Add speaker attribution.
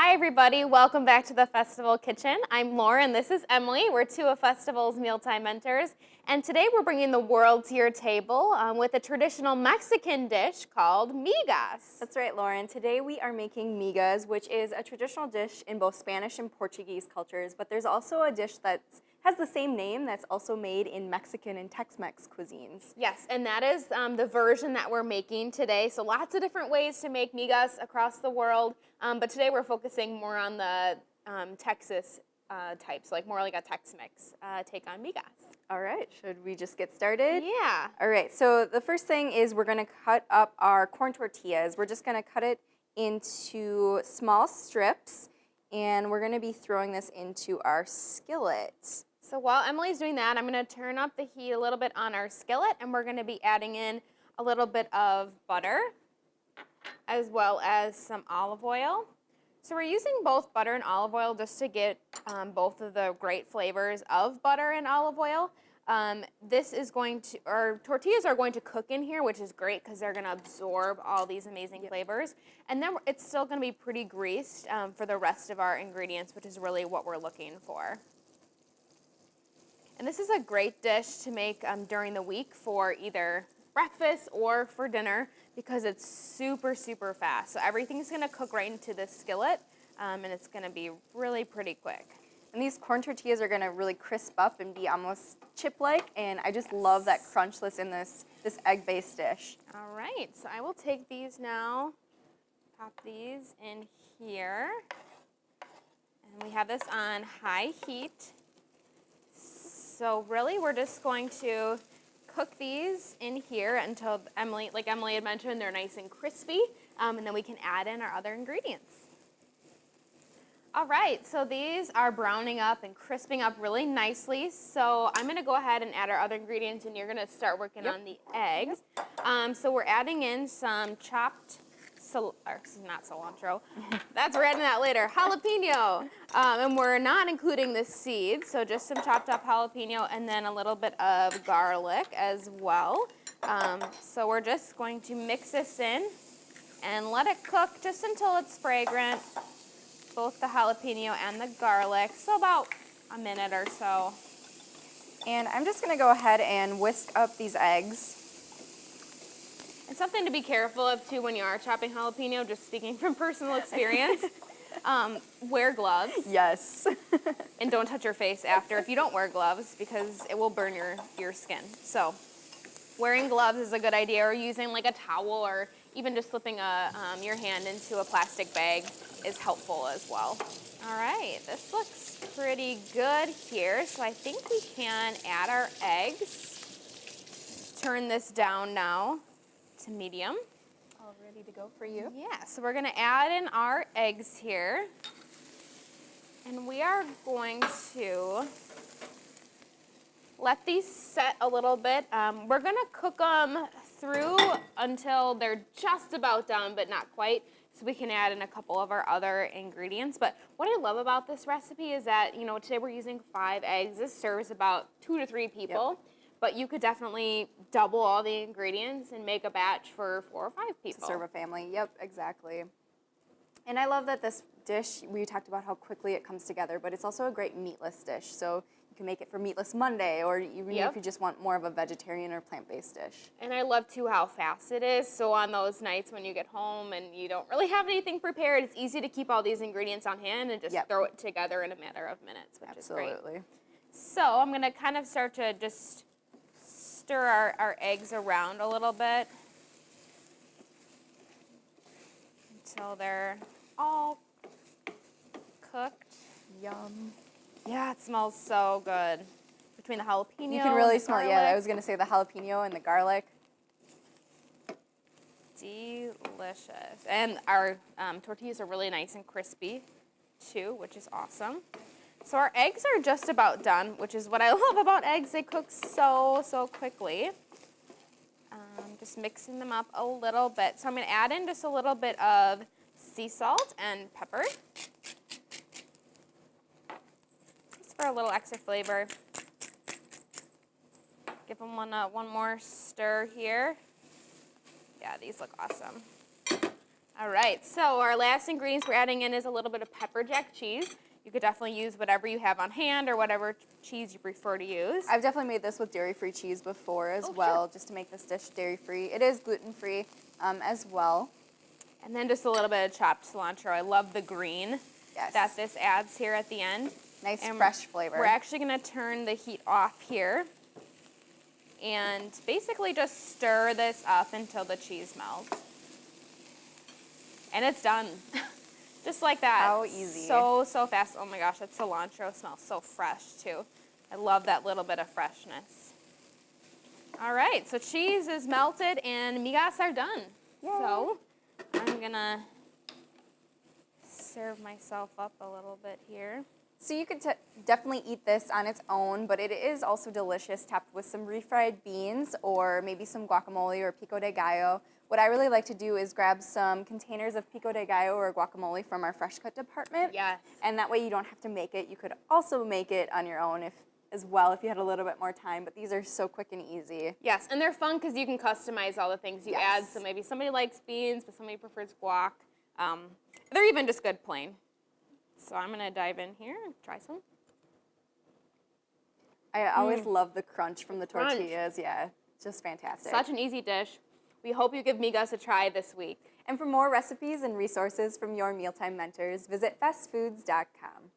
Speaker 1: Hi everybody, welcome back to the Festival Kitchen. I'm Lauren, this is Emily. We're two of Festival's mealtime mentors, and today we're bringing the world to your table with a traditional Mexican dish called migas.
Speaker 2: That's right, Lauren. Today we are making migas, which is a traditional dish in both Spanish and Portuguese cultures, but there's also a dish that has the same name that's also made in Mexican and Tex-Mex cuisines.
Speaker 1: Yes, and that is the version that we're making today. So lots of different ways to make migas across the world, but today we're focusing more on the Texas types, like more like a Tex-Mex take on migas.
Speaker 2: All right, should we just get started?
Speaker 1: Yeah.
Speaker 2: All right, so the first thing is we're going to cut up our corn tortillas. We're just going to cut it into small strips, and we're going to be throwing this into our skillet.
Speaker 1: So while Emily's doing that, I'm going to turn up the heat a little bit on our skillet, and we're going to be adding in a little bit of butter as well as some olive oil. So we're using both butter and olive oil just to get both of the great flavors of butter and olive oil. Our tortillas are going to cook in here, which is great because they're going to absorb all these amazing flavors. And then it's still going to be pretty greased for the rest of our ingredients, which is really what we're looking for. And this is a great dish to make during the week for either breakfast or for dinner because it's super, super fast. So everything's going to cook right into this skillet, and it's going to be really pretty quick.
Speaker 2: And these corn tortillas are going to really crisp up and be almost chip-like, and I just love that crunch that's in this egg-based dish.
Speaker 1: All right, so I will take these now, pop these in here, and we have this on high heat. So really, we're just going to cook these in here until like Emily had mentioned, they're nice and crispy, and then we can add in our other ingredients. All right, so these are browning up and crisping up really nicely. So I'm going to go ahead and add our other ingredients, and you're going to start working on the eggs. So we're adding in some chopped not cilantro. We're adding that later. Jalapeno. And we're not including the seeds, so just some chopped up jalapeno and then a little bit of garlic as well. So we're just going to mix this in and let it cook just until it's fragrant, both the jalapeno and the garlic, so about a minute or so.
Speaker 2: And I'm just going to go ahead and whisk up these eggs.
Speaker 1: And something to be careful of, too, when you are chopping jalapeno, just speaking from personal experience, wear gloves.
Speaker 2: Yes.
Speaker 1: And don't touch your face after if you don't wear gloves because it will burn your skin. So wearing gloves is a good idea, or using like a towel, or even just slipping your hand into a plastic bag is helpful as well. All right, this looks pretty good here. So I think we can add our eggs. Turn this down now to medium.
Speaker 2: All ready to go for you?
Speaker 1: Yeah, so we're going to add in our eggs here. And we are going to let these set a little bit. We're going to cook them through until they're just about done, but not quite, so we can add in a couple of our other ingredients. But what I love about this recipe is that, today we're using 5 eggs. This serves about 2 to 3 people. Yep. But you could definitely double all the ingredients and make a batch for 4 or 5 people.
Speaker 2: To serve a family. Yep, exactly. And I love that this dish, we talked about how quickly it comes together, but it's also a great meatless dish. So you can make it for Meatless Monday, or even if you just want more of a vegetarian or plant-based dish.
Speaker 1: And I love, too, how fast it is. So on those nights when you get home and you don't really have anything prepared, it's easy to keep all these ingredients on hand and just throw it together in a matter of minutes, which is great.
Speaker 2: Absolutely.
Speaker 1: So I'm going to kind of start to just stir our eggs around a little bit until they're all cooked.
Speaker 2: Yum.
Speaker 1: Yeah, it smells so good. Between the jalapeno,
Speaker 2: you can really
Speaker 1: and the
Speaker 2: smell
Speaker 1: garlic.
Speaker 2: I was going to say the jalapeno and the garlic.
Speaker 1: Delicious. And our tortillas are really nice and crispy too, which is awesome. So our eggs are just about done, which is what I love about eggs. They cook so, so quickly. Just mixing them up a little bit. So I'm going to add in just a little bit of sea salt and pepper. Just for a little extra flavor. Give them one more stir here. Yeah, these look awesome. All right, so our last ingredients we're adding in is a little bit of pepper jack cheese. You could definitely use whatever you have on hand or whatever cheese you prefer to use.
Speaker 2: I've definitely made this with dairy-free cheese before as well,
Speaker 1: sure.
Speaker 2: just to make this dish dairy-free. It is gluten-free as well.
Speaker 1: And then just a little bit of chopped cilantro. I love the green that this adds here at the end.
Speaker 2: Nice fresh flavor.
Speaker 1: We're actually going to turn the heat off here and basically just stir this up until the cheese melts. And it's done. Just like that.
Speaker 2: How easy.
Speaker 1: So fast. Oh my gosh, that cilantro smells so fresh too. I love that little bit of freshness. All right, so cheese is melted and migas are done.
Speaker 2: Yay.
Speaker 1: So I'm gonna serve myself up a little bit here.
Speaker 2: So you could definitely eat this on its own, but it is also delicious topped with some refried beans or maybe some guacamole or pico de gallo. What I really like to do is grab some containers of pico de gallo or guacamole from our fresh cut department.
Speaker 1: Yes.
Speaker 2: And that way you don't have to make it. You could also make it on your own as well if you had a little bit more time, but these are so quick and easy.
Speaker 1: Yes, and they're fun because you can customize all the things you add. So maybe somebody likes beans, but somebody prefers guac. They're even just good plain. So I'm going to dive in here and try some.
Speaker 2: I always love the crunch from the tortillas. Yeah, just fantastic.
Speaker 1: Such an easy dish. We hope you give Migas a try this week.
Speaker 2: And for more recipes and resources from your mealtime mentors, visit fastfoods.com.